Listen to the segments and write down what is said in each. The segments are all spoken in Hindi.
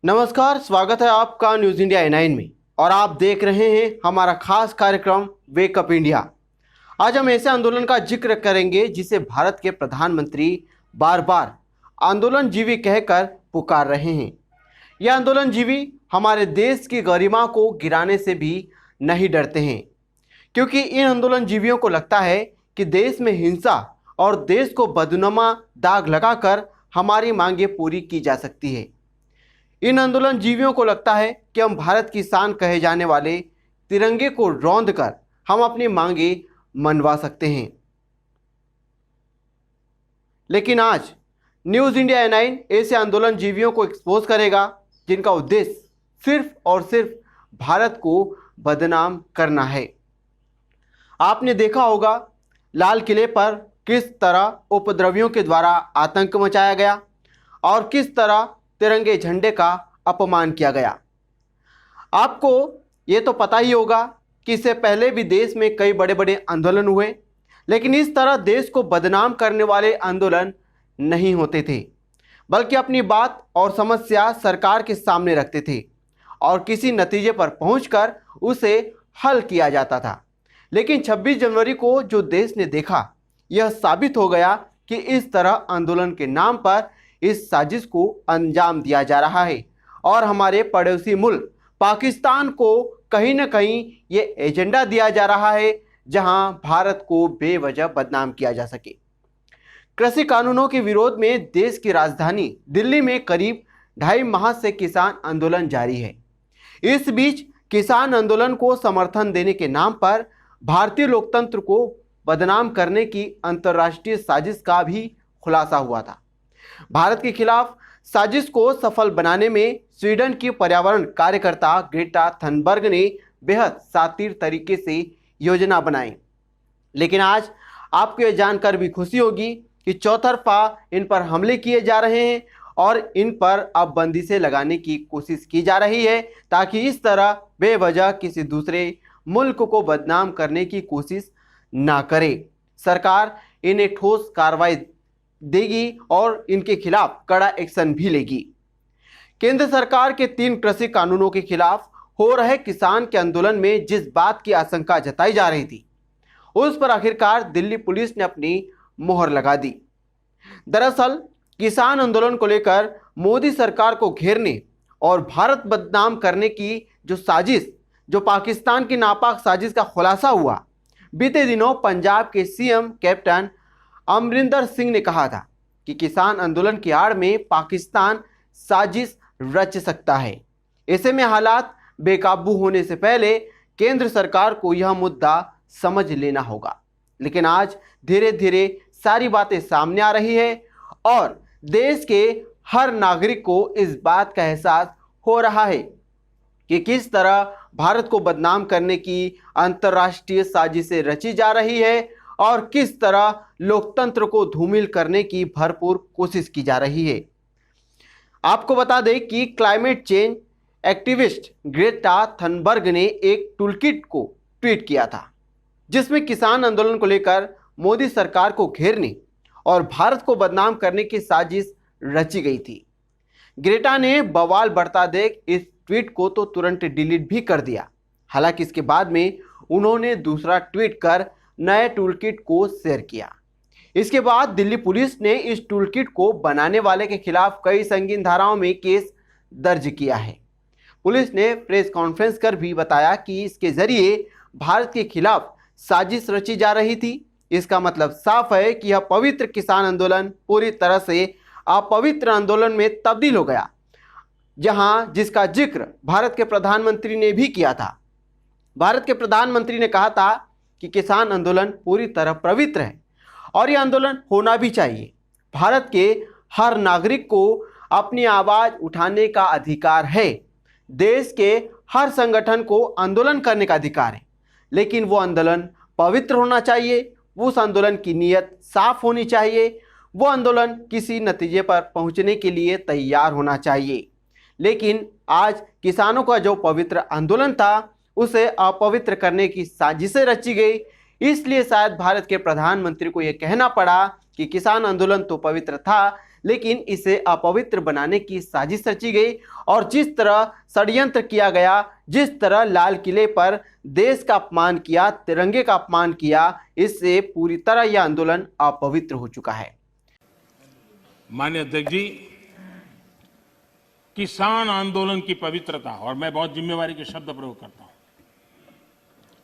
नमस्कार, स्वागत है आपका न्यूज इंडिया N9 में और आप देख रहे हैं हमारा खास कार्यक्रम वेक अप इंडिया। आज हम ऐसे आंदोलन का जिक्र करेंगे जिसे भारत के प्रधानमंत्री बार बार आंदोलनजीवी कहकर पुकार रहे हैं। यह आंदोलनजीवी हमारे देश की गरिमा को गिराने से भी नहीं डरते हैं, क्योंकि इन आंदोलनजीवियों को लगता है कि देश में हिंसा और देश को बदनुमा दाग लगाकर हमारी मांगें पूरी की जा सकती है। इन आंदोलनजीवियों को लगता है कि हम भारत की शान कहे जाने वाले तिरंगे को रौंद कर हम अपनी मांगें मनवा सकते हैं। लेकिन आज न्यूज़ इंडिया N9 ऐसे आंदोलनजीवियों को एक्सपोज करेगा जिनका उद्देश्य सिर्फ और सिर्फ भारत को बदनाम करना है। आपने देखा होगा लाल किले पर किस तरह उपद्रवियों के द्वारा आतंक मचाया गया और किस तरह तिरंगे झंडे का अपमान किया गया। आपको ये तो पता ही होगा कि इससे पहले भी देश में कई बड़े बड़े आंदोलन हुए, लेकिन इस तरह देश को बदनाम करने वाले आंदोलन नहीं होते थे, बल्कि अपनी बात और समस्या सरकार के सामने रखते थे और किसी नतीजे पर पहुंचकर उसे हल किया जाता था। लेकिन 26 जनवरी को जो देश ने देखा, यह साबित हो गया कि इस तरह आंदोलन के नाम पर इस साजिश को अंजाम दिया जा रहा है और हमारे पड़ोसी मुल्क पाकिस्तान को कहीं न कहीं ये एजेंडा दिया जा रहा है जहां भारत को बेवजह बदनाम किया जा सके। कृषि कानूनों के विरोध में देश की राजधानी दिल्ली में करीब 2.5 माह से किसान आंदोलन जारी है। इस बीच किसान आंदोलन को समर्थन देने के नाम पर भारतीय लोकतंत्र को बदनाम करने की अंतर्राष्ट्रीय साजिश का भी खुलासा हुआ था। भारत के खिलाफ साजिश को सफल बनाने में स्वीडन की पर्यावरण कार्यकर्ता ग्रेटा थनबर्ग ने बेहद शातिर तरीके से योजना बनाई। लेकिन आज आपको यह जानकर भी खुशी होगी कि चौतरफा इन पर हमले किए जा रहे हैं और इन पर अब बंदिशें लगाने की कोशिश की जा रही है, ताकि इस तरह बेवजह किसी दूसरे मुल्क को बदनाम करने की कोशिश ना करे। सरकार इन्हें ठोस कार्रवाई देगी और इनके खिलाफ कड़ा एक्शन भी लेगी। केंद्र सरकार के 3 कृषि कानूनों के खिलाफ हो रहे किसान के आंदोलन में जिस बात की आशंका जताई जा रही थी, उस पर आखिरकार दिल्ली पुलिस ने अपनी मोहर लगा दी। दरअसल किसान आंदोलन को लेकर मोदी सरकार को घेरने और भारत बदनाम करने की जो साजिश, जो पाकिस्तान की नापाक साजिश का खुलासा हुआ, बीते दिनों पंजाब के CM कैप्टन अमरिंदर सिंह ने कहा था कि किसान आंदोलन की आड़ में पाकिस्तान साजिश रच सकता है। ऐसे में हालात बेकाबू होने से पहले केंद्र सरकार को यह मुद्दा समझ लेना होगा। लेकिन आज धीरे धीरे सारी बातें सामने आ रही है और देश के हर नागरिक को इस बात का एहसास हो रहा है कि किस तरह भारत को बदनाम करने की अंतर्राष्ट्रीय साजिशें रची जा रही है और किस तरह लोकतंत्र को धूमिल करने की भरपूर कोशिश की जा रही है। आपको बता दें कि climate change activist Greta Thunberg ने एक टूलकिट को ट्वीट किया था, जिसमें किसान आंदोलन को लेकर मोदी सरकार को घेरने और भारत को बदनाम करने की साजिश रची गई थी। ग्रेटा ने बवाल बढ़ता देख इस ट्वीट को तो तुरंत डिलीट भी कर दिया। हालांकि इसके बाद में उन्होंने दूसरा ट्वीट कर नए टूलकिट को शेयर किया। इसके बाद दिल्ली पुलिस ने इस टूलकिट को बनाने वाले के खिलाफ कई संगीन धाराओं में केस दर्ज किया है। पुलिस ने प्रेस कॉन्फ्रेंस कर भी बताया कि इसके जरिए भारत के खिलाफ साजिश रची जा रही थी। इसका मतलब साफ है कि यह पवित्र किसान आंदोलन पूरी तरह से अपवित्र आंदोलन में तब्दील हो गया, जिसका जिक्र भारत के प्रधानमंत्री ने भी किया था। भारत के प्रधानमंत्री ने कहा था कि किसान आंदोलन पूरी तरह पवित्र है और यह आंदोलन होना भी चाहिए। भारत के हर नागरिक को अपनी आवाज़ उठाने का अधिकार है। देश के हर संगठन को आंदोलन करने का अधिकार है, लेकिन वो आंदोलन पवित्र होना चाहिए। उस आंदोलन की नीयत साफ होनी चाहिए। वो आंदोलन किसी नतीजे पर पहुंचने के लिए तैयार होना चाहिए। लेकिन आज किसानों का जो पवित्र आंदोलन था, उसे अपवित्र करने की साजिशें रची गई। इसलिए शायद भारत के प्रधानमंत्री को यह कहना पड़ा कि किसान आंदोलन तो पवित्र था, लेकिन इसे अपवित्र बनाने की साजिश रची गई और जिस तरह षड्यंत्र किया गया, जिस तरह लाल किले पर देश का अपमान किया, तिरंगे का अपमान किया, इससे पूरी तरह यह आंदोलन अपवित्र हो चुका है। माननीय अध्यक्ष जी, किसान आंदोलन की पवित्रता, और मैं बहुत जिम्मेवारी के शब्द प्रयोग करता हूं,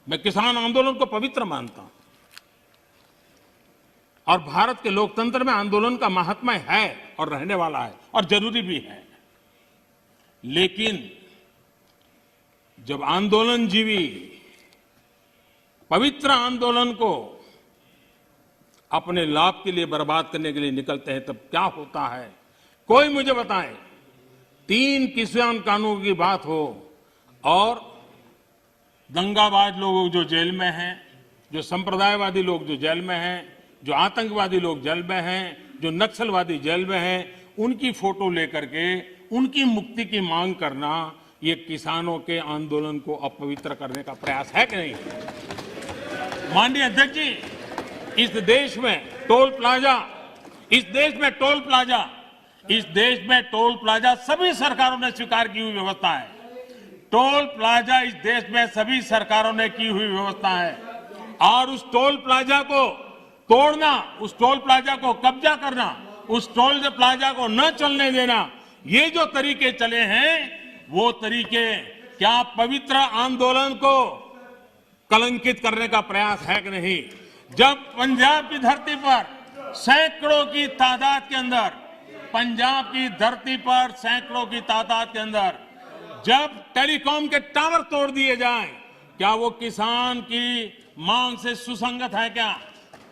मैं किसान आंदोलन को पवित्र मानता हूं और भारत के लोकतंत्र में आंदोलन का महात्म्य है और रहने वाला है और जरूरी भी है। लेकिन जब आंदोलनजीवी पवित्र आंदोलन को अपने लाभ के लिए बर्बाद करने के लिए निकलते हैं, तब क्या होता है? कोई मुझे बताए। 3 किसान कानून की बात हो और दंगाबाज लोग जो जेल में हैं, जो संप्रदायवादी लोग जो जेल में हैं, जो आतंकवादी लोग जेल में हैं, जो नक्सलवादी जेल में हैं, उनकी फोटो लेकर के उनकी मुक्ति की मांग करना, ये किसानों के आंदोलन को अपवित्र करने का प्रयास है कि नहीं? माननीय अध्यक्ष जी, इस देश में टोल प्लाजा सभी सरकारों ने स्वीकार की हुई व्यवस्था है। टोल प्लाजा इस देश में सभी सरकारों ने की हुई व्यवस्था है और उस टोल प्लाजा को तोड़ना, उस टोल प्लाजा को कब्जा करना, उस टोल प्लाजा को न चलने देना, ये जो तरीके चले हैं, वो तरीके क्या पवित्र आंदोलन को कलंकित करने का प्रयास है कि नहीं? जब पंजाब की धरती पर सैकड़ों की तादाद के अंदर, पंजाब की धरती पर सैकड़ों की तादाद के अंदर जब टेलीकॉम के टावर तोड़ दिए जाएं, क्या वो किसान की मांग से सुसंगत है? क्या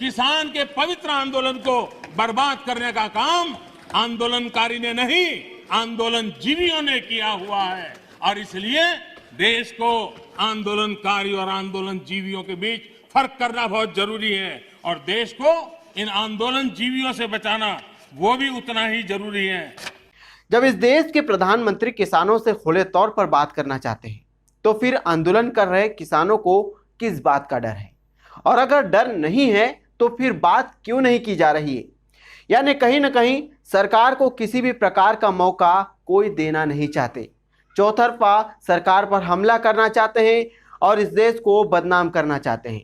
किसान के पवित्र आंदोलन को बर्बाद करने का काम आंदोलनकारी ने नहीं, आंदोलनजीवियों ने किया हुआ है और इसलिए देश को आंदोलनकारी और आंदोलनजीवियों के बीच फर्क करना बहुत जरूरी है और देश को इन आंदोलनजीवियों से बचाना वो भी उतना ही जरूरी है। जब इस देश के प्रधानमंत्री किसानों से खुले तौर पर बात करना चाहते हैं, तो फिर आंदोलन कर रहे किसानों को किस बात का डर है? और अगर डर नहीं है तो फिर बात क्यों नहीं की जा रही है? यानी कहीं ना कहीं सरकार को किसी भी प्रकार का मौका कोई देना नहीं चाहते, चौतरफा सरकार पर हमला करना चाहते हैं और इस देश को बदनाम करना चाहते हैं।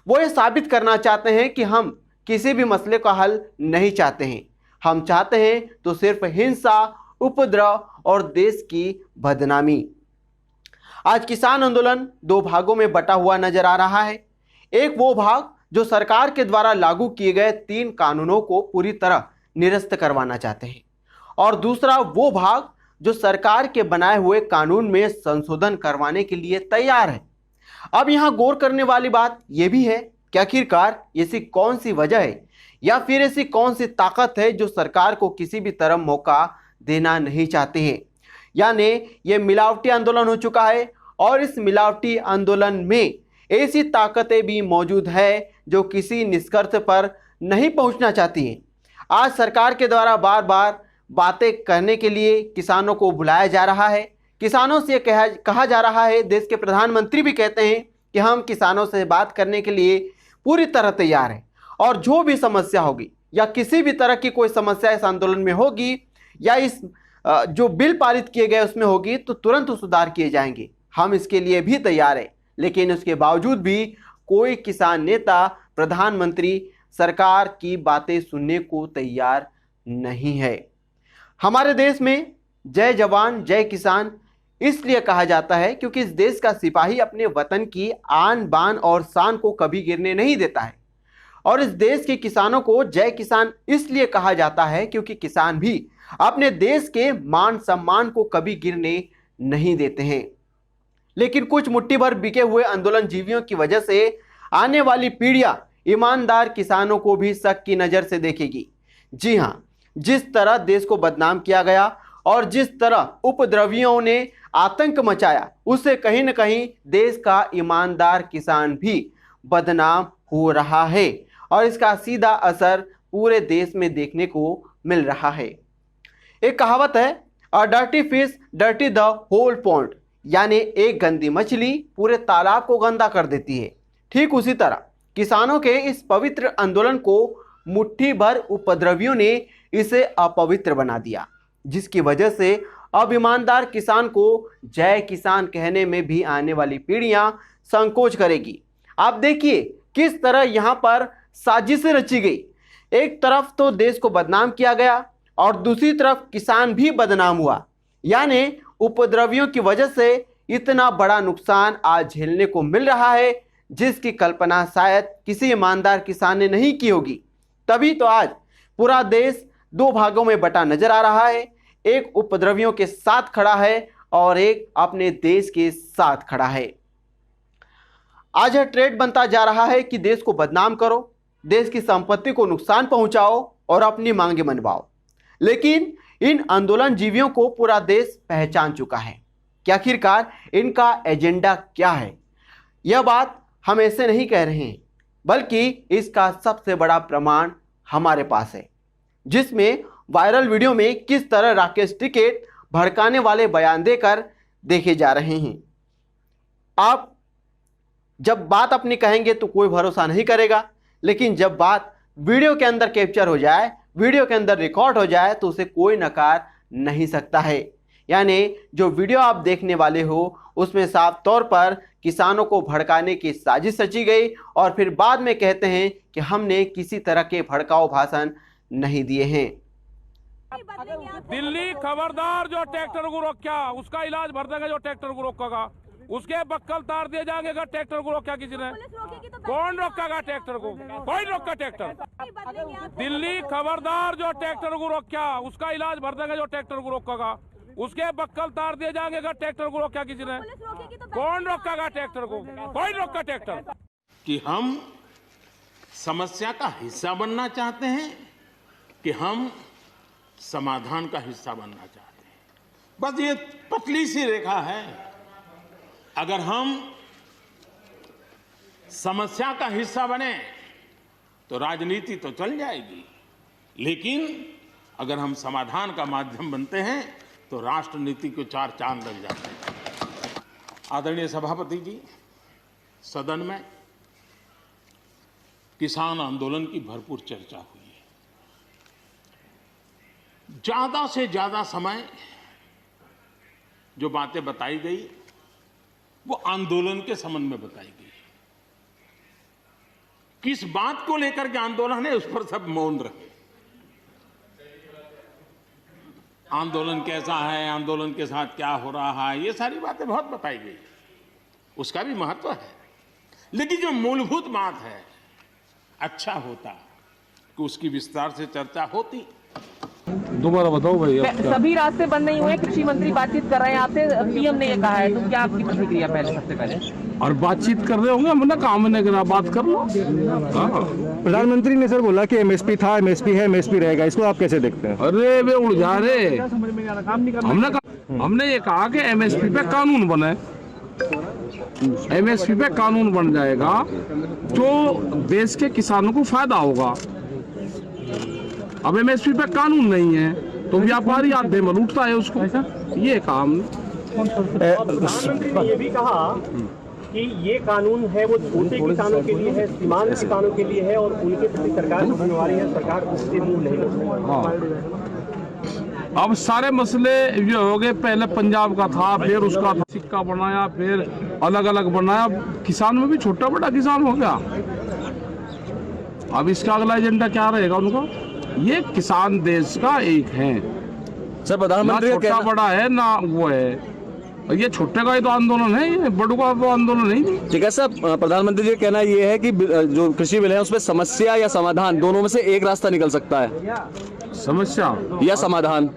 वो ये साबित करना चाहते हैं कि हम किसी भी मसले का हल नहीं चाहते हैं, हम चाहते हैं तो सिर्फ हिंसा, उपद्रव और देश की बदनामी। आज किसान आंदोलन 2 भागों में बटा हुआ नजर आ रहा है। एक वो भाग जो सरकार के द्वारा लागू किए गए 3 कानूनों को पूरी तरह निरस्त करवाना चाहते हैं और दूसरा वो भाग जो सरकार के बनाए हुए कानून में संशोधन करवाने के लिए तैयार है। अब यहां गौर करने वाली बात यह भी है कि आखिरकार ऐसी कौन सी वजह है या फिर ऐसी कौन सी ताकत है जो सरकार को किसी भी तरह मौका देना नहीं चाहते हैं। यानी ये मिलावटी आंदोलन हो चुका है और इस मिलावटी आंदोलन में ऐसी ताकतें भी मौजूद है जो किसी निष्कर्ष पर नहीं पहुंचना चाहती हैं। आज सरकार के द्वारा बार बार बातें करने के लिए किसानों को बुलाया जा रहा है, किसानों से कहा जा रहा है, देश के प्रधानमंत्री भी कहते हैं कि हम किसानों से बात करने के लिए पूरी तरह तैयार हैं और जो भी समस्या होगी या किसी भी तरह की कोई समस्या इस आंदोलन में होगी या इस जो बिल पारित किए गए उसमें होगी तो तुरंत सुधार किए जाएंगे, हम इसके लिए भी तैयार हैं। लेकिन उसके बावजूद भी कोई किसान नेता, प्रधानमंत्री सरकार की बातें सुनने को तैयार नहीं है। हमारे देश में जय जवान जय किसान इसलिए कहा जाता है क्योंकि इस देश का सिपाही अपने वतन की आन बान और शान को कभी गिरने नहीं देता है और इस देश के किसानों को जय किसान इसलिए कहा जाता है क्योंकि किसान भी अपने देश के मान सम्मान को कभी गिरने नहीं देते हैं। लेकिन कुछ मुट्ठी भर बिके हुए आंदोलन जीवियों की वजह से आने वाली पीढ़ियां ईमानदार किसानों को भी शक की नज़र से देखेगी। जी हां, जिस तरह देश को बदनाम किया गया और जिस तरह उपद्रवियों ने आतंक मचाया उससे कहीं न कहीं देश का ईमानदार किसान भी बदनाम हो रहा है और इसका सीधा असर पूरे देश में देखने को मिल रहा है। एक कहावत है, a dirty fish dirty the whole pond, यानी एक गंदी मछली पूरे तालाब को गंदा कर देती है। ठीक उसी तरह किसानों के इस पवित्र आंदोलन को मुट्ठी भर उपद्रवियों ने इसे अपवित्र बना दिया, जिसकी वजह से अब ईमानदार किसान को जय किसान कहने में भी आने वाली पीढ़ियां संकोच करेगी। आप देखिए किस तरह यहां पर साजिशें रची गई। एक तरफ तो देश को बदनाम किया गया और दूसरी तरफ किसान भी बदनाम हुआ, यानी उपद्रवियों की वजह से इतना बड़ा नुकसान आज झेलने को मिल रहा है जिसकी कल्पना शायद किसी ईमानदार किसान ने नहीं की होगी। तभी तो आज पूरा देश दो भागों में बटा नजर आ रहा है, एक उपद्रवियों के साथ खड़ा है और एक अपने देश के साथ खड़ा है। आज यह ट्रेंड बनता जा रहा है कि देश को बदनाम करो, देश की संपत्ति को नुकसान पहुंचाओ और अपनी मांगे मनवाओ। लेकिन इन आंदोलन जीवियों को पूरा देश पहचान चुका है कि आखिरकार इनका एजेंडा क्या है। यह बात हम ऐसे नहीं कह रहे हैं, बल्कि इसका सबसे बड़ा प्रमाण हमारे पास है, जिसमें वायरल वीडियो में किस तरह राकेश टिकैत भड़काने वाले बयान देकर देखे जा रहे हैं। आप जब बात अपनी कहेंगे तो कोई भरोसा नहीं करेगा, लेकिन जब बात वीडियो के अंदर कैप्चर हो जाए, वीडियो के अंदर रिकॉर्ड हो जाए तो उसे कोई नकार नहीं सकता है। यानी जो वीडियो आप देखने वाले हो उसमें साफ तौर पर किसानों को भड़काने की साजिश रची गई और फिर बाद में कहते हैं कि हमने किसी तरह के भड़काऊ भाषण नहीं दिए हैं। दिल्ली खबरदार, जो ट्रैक्टर को रोका उसका इलाज भर देगा, जो ट्रैक्टर को रोकेगा उसके बक्कल तार दिए जाएंगे। अगर ट्रैक्टर को रोका किसी ने, कौन रोकेगा ट्रैक्टर को? कोई रोका ट्रैक्टर? दिल्ली खबरदार, जो ट्रैक्टर को रोका उसका इलाज भर देगा, जो ट्रैक्टर को रोकेगा उसके बक्कल तार दिए जाएंगे। अगर ट्रैक्टर को रोका किसी ने, कौन रोकेगा ट्रैक्टर को? कोई रोका ट्रैक्टर? कि हम समस्या का हिस्सा बनना चाहते हैं कि हम समाधान का हिस्सा बनना चाहते हैं। बस ये पतली सी रेखा है। अगर हम समस्या का हिस्सा बने तो राजनीति तो चल जाएगी, लेकिन अगर हम समाधान का माध्यम बनते हैं तो राष्ट्रनीति को चार चांद लग जाते हैं। आदरणीय सभापति जी, सदन में किसान आंदोलन की भरपूर चर्चा हुई है। ज्यादा से ज्यादा समय जो बातें बताई गई वो आंदोलन के संबंध में बताई गई। किस बात को लेकर के आंदोलन है उस पर सब मौन रहे। आंदोलन कैसा है, आंदोलन के साथ क्या हो रहा है, ये सारी बातें बहुत बताई गई, उसका भी महत्व है। लेकिन जो मूलभूत बात है, अच्छा होता कि उसकी विस्तार से चर्चा होती। दोबारा बताओ भाई। सभी रास्ते बंद नहीं हुए, कृषि मंत्री बातचीत कर रहे हैं आपसे, पीएम ने ये कहा है, तो क्या आपकी प्रतिक्रिया पहले, सबसे पहले? और बातचीत कर रहे होंगे, हमने काम नहीं करा, बात कर लो। प्रधानमंत्री ने सर बोला कि एमएसपी था, एमएसपी है, एमएसपी रहेगा, इसको आप कैसे देखते हैं? अरे वे उलझा रहे। हमने ये कहा कि एमएसपी पे कानून बने, एमएसपी पे कानून बन जाएगा तो देश के किसानों को फायदा होगा। अब एमएसपी पे कानून नहीं है तो व्यापारी आधे में लूटता है उसको, ये काम। प्रधानमंत्री ने ये भी कहा कि ये कानून है वो छोटे किसानों के लिए है, सीमांत किसानों के लिए है और उनके प्रति सरकार की जिम्मेवारी है, सरकार उससे मुंह नहीं लगा। अब सारे मसले ये हो गए, पहले पंजाब का था, फिर उसका था, सिक्का बनाया, फिर अलग अलग बनाया, किसान में भी छोटा बड़ा किसान हो गया। अब इसका अगला एजेंडा क्या रहेगा उनका? ये किसान देश का एक है सर। प्रधानमंत्री ना छोटा बड़ा है ना वो है, ये छोटे का ही तो आंदोलन है, ये बड़ों का तो आंदोलन नहीं। ठीक है सर, प्रधानमंत्री जी का कहना ये है कि जो कृषि बिल है उसमें समस्या या समाधान दोनों में से एक रास्ता निकल सकता है। समस्या या समाधान?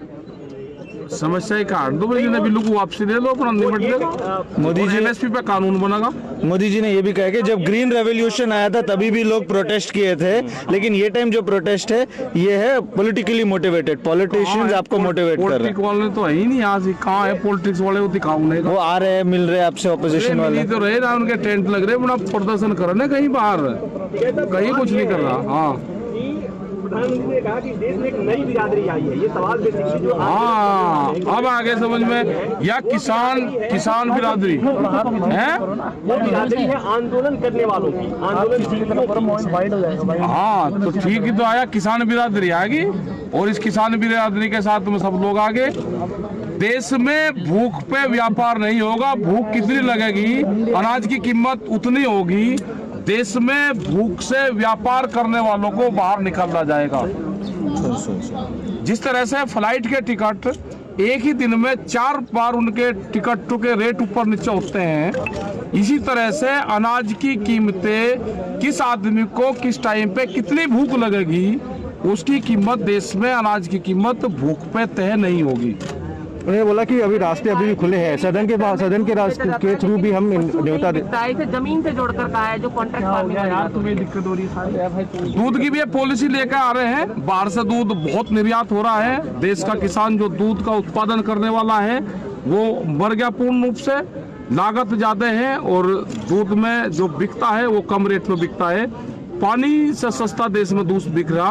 समस्या ही काट दो भाई, बिल्लू को वापसी दे दो, अपना निपट लेगा। मोदी जी एमएसपी पे कानून बनेगा। मोदी जी ने ये भी कहा कि जब ग्रीन रेवोल्यूशन आया था तभी भी लोग प्रोटेस्ट किए थे, लेकिन ये टाइम जो प्रोटेस्ट है ये है पॉलिटिकली मोटिवेटेड, पॉलिटिशियंस आपको मोटिवेट कर रहे हैं। पॉलिटिक्स वाले तो है ही नहीं, आज कहाँ है पॉलिटिक्स वाले? वो दिखाओ नहीं, वो आ रहे हैं, मिल रहे हैं आपसे, ऑपोजिशन वाले तो रहे ना, उनके टेंट लग रहे, अपना प्रदर्शन कर रहे कहीं बाहर, कहीं कुछ नहीं कर रहा। हाँ, प्रधानमंत्री ने कहा कि देश में एक नई बिरादरी आई है। ये सवाल बेसिकली जो हाँ, अब आगे समझ में, या किसान बिरादरी है, वो बिरादरी है आंदोलन करने वालों की, आंदोलन। हाँ तो ठीक ही तो आया, किसान बिरादरी आएगी और इस किसान बिरादरी के साथ में सब लोग आगे। देश में भूख पे व्यापार नहीं होगा। भूख कितनी लगेगी, अनाज की कीमत उतनी होगी। देश में भूख से व्यापार करने वालों को बाहर निकाला जाएगा। जिस तरह से फ्लाइट के टिकट एक ही दिन में 4 बार उनके टिकटों के रेट ऊपर नीचे होते हैं, इसी तरह से अनाज की कीमतें किस आदमी को किस टाइम पे कितनी भूख लगेगी, उसकी कीमत देश में अनाज की कीमत भूख पे तय नहीं होगी। उन्होंने बोला कि अभी रास्ते अभी भी खुले हैं, सदन के रास्ते के थ्रू भी हम न्योता इसे जमीन से जोड़कर कहा है जो कॉन्ट्रैक्ट फार्मिंग यार तुम्हें दिक्कत हो रही है। दूध की भी पॉलिसी लेकर आ रहे हैं। बाहर से दूध बहुत निर्यात हो रहा है। देश का किसान जो दूध का उत्पादन करने वाला है वो मर गया पूर्ण रूप से। लागत ज्यादा है और दूध में जो बिकता है वो कम रेट में बिकता है। पानी से सस्ता देश में दूध बिक रहा।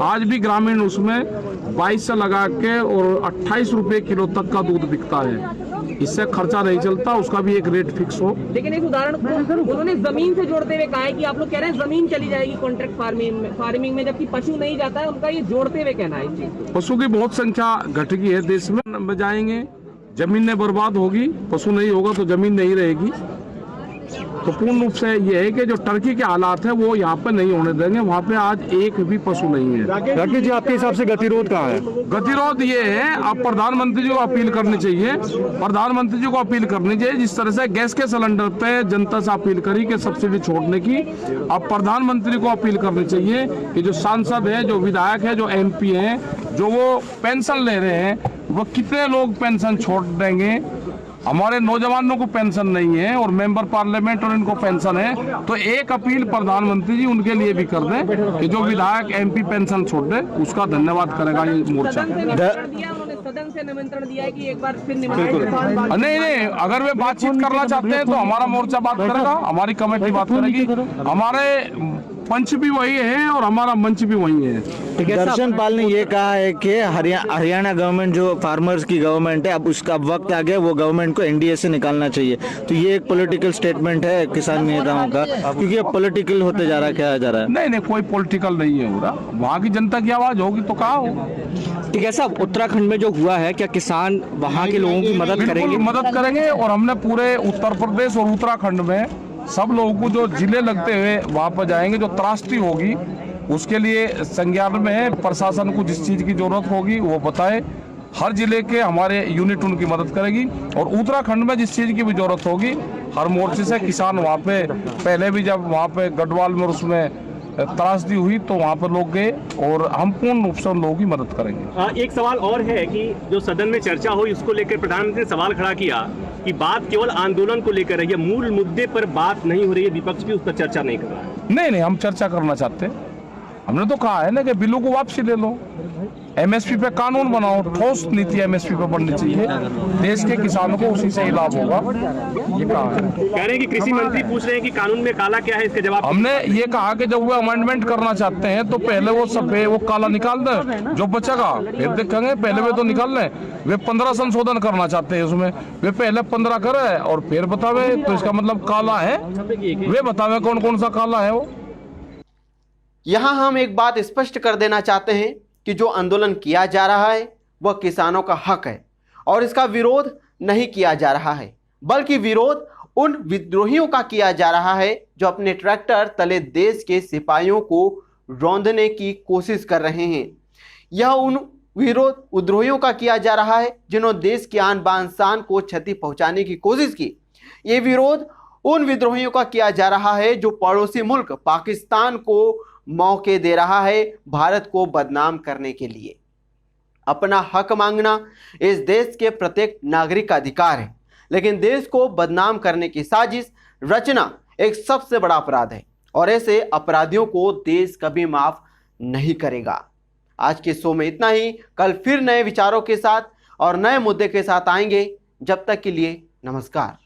आज भी ग्रामीण उसमें 22 से लगा के और 28 रुपए किलो तक का दूध बिकता है। इससे खर्चा नहीं चलता, उसका भी एक रेट फिक्स हो। लेकिन एक उदाहरण उन्होंने जमीन से जोड़ते हुए कहा है कि आप लोग कह रहे हैं जमीन चली जाएगी कॉन्ट्रैक्ट फार्मिंग में, जबकि पशु नहीं जाता है। उनका ये जोड़ते हुए कहना है इस चीज को। पशु की बहुत संख्या घट गई है देश में। जाएंगे, जमीनें बर्बाद होगी, पशु नहीं होगा तो जमीन नहीं रहेगी। तो पूर्ण रूप से ये है कि जो टर्की के हालात है वो यहाँ पे नहीं होने देंगे। वहाँ पे आज एक भी पशु नहीं है। राकेश जी, आपके हिसाब से गतिरोध कहाँ है? गतिरोध ये है, अब प्रधानमंत्री जी को अपील करनी चाहिए। प्रधानमंत्री जी को अपील करनी चाहिए, जिस तरह से गैस के सिलेंडर पे जनता से अपील करी कि सब्सिडी छोड़ने की। अब प्रधानमंत्री को अपील करनी चाहिए कि जो सांसद है, जो विधायक है, जो MP है, जो वो पेंशन ले रहे हैं, वो कितने लोग पेंशन छोड़ देंगे। हमारे नौजवानों को पेंशन नहीं है और मेंबर पार्लियामेंट और इनको पेंशन है। तो एक अपील प्रधानमंत्री जी उनके लिए भी कर दें कि जो विधायक MP पेंशन छोड़ दे, उसका धन्यवाद करेगा ये मोर्चा। सदन से निमंत्रण दिया है कि एक बार फिर निमंत्रण। नहीं, अगर वे बातचीत करना चाहते हैं तो हमारा मोर्चा बात करेगा, हमारी कमेटी बात करेगी। हमारे पंच भी वही है और हमारा मंच भी वही है। दर्शन पाल ने ये कहा है कि हरियाणा गवर्नमेंट जो फार्मर्स की गवर्नमेंट है, अब उसका वक्त आ गया, वो गवर्नमेंट को NDA से निकालना चाहिए। तो ये एक पॉलिटिकल स्टेटमेंट है किसान नेताओं का, क्योंकि अब पॉलिटिकल होते जा रहा है, क्या जा रहा है? नहीं, कोई पॉलिटिकल नहीं है हो रहा। वहाँ की जनता की आवाज होगी तो कहा हो। ठीक है साहब, उत्तराखंड में जो हुआ है, क्या किसान वहाँ के लोगों की मदद करेंगे? मदद करेंगे और हमने पूरे उत्तर प्रदेश और उत्तराखंड में सब लोगों को जो जिले लगते हुए वहाँ पर जाएंगे, जो त्रासदी होगी उसके लिए संज्ञान में है। प्रशासन को जिस चीज़ की जरूरत होगी वो बताए। हर जिले के हमारे यूनिट उनकी मदद करेगी और उत्तराखंड में जिस चीज़ की भी जरूरत होगी हर मोर्चे से किसान वहाँ पे, पहले भी जब वहाँ पे गढ़वाल में उसमें त्रासदी हुई तो वहाँ पर लोग गए और हम पूर्ण रूप से उन लोगों की मदद करेंगे। एक सवाल और है कि जो सदन में चर्चा हुई उसको लेकर प्रधानमंत्री ने सवाल खड़ा किया कि बात केवल आंदोलन को लेकर है, मूल मुद्दे पर बात नहीं हो रही है, विपक्ष भी उस पर चर्चा नहीं कर रहा है। नहीं, हम चर्चा करना चाहते हैं। हमने तो कहा है ना कि बिलों को वापसी ले लो, MSP पे कानून बनाओ, ठोस नीति MSP पे बननी चाहिए, देश के किसानों को उसी से ही लाभ होगा। ये कहा है। कह रहे हैं कि कृषि मंत्री पूछ रहे हैं कि कानून में काला क्या है, इसका जवाब हमने ये कहा कि जब वो अमेंडमेंट करना चाहते हैं तो पहले वो सफेद वो काला निकाल दें, जो बचेगा फिर देखेंगे। पहले वे तो निकाल लें। वे 15 संशोधन करना चाहते हैं उसमें, वे पहले 15 करे और फिर बतावे तो इसका मतलब काला है, वे बतावे कौन कौन सा काला है वो। यहां हम एक बात स्पष्ट कर देना चाहते हैं कि जो आंदोलन किया जा रहा है वह किसानों का हक है और इसका विरोध नहीं किया जा रहा है, बल्कि विरोध उन विद्रोहियों का किया जा रहा है जो अपने ट्रैक्टर तले देश के सिपाहियों को रौंदने की कोशिश कर रहे हैं। यह उन विद्रोहियों का किया जा रहा है जिन्होंने देश की आन बान शान को क्षति पहुंचाने की कोशिश की। ये विरोध उन विद्रोहियों का किया जा रहा है जो पड़ोसी मुल्क पाकिस्तान को मौके दे रहा है भारत को बदनाम करने के लिए। अपना हक मांगना इस देश के प्रत्येक नागरिक का अधिकार है, लेकिन देश को बदनाम करने की साजिश रचना एक सबसे बड़ा अपराध है और ऐसे अपराधियों को देश कभी माफ नहीं करेगा। आज के शो में इतना ही। कल फिर नए विचारों के साथ और नए मुद्दे के साथ आएंगे। जब तक के लिए नमस्कार।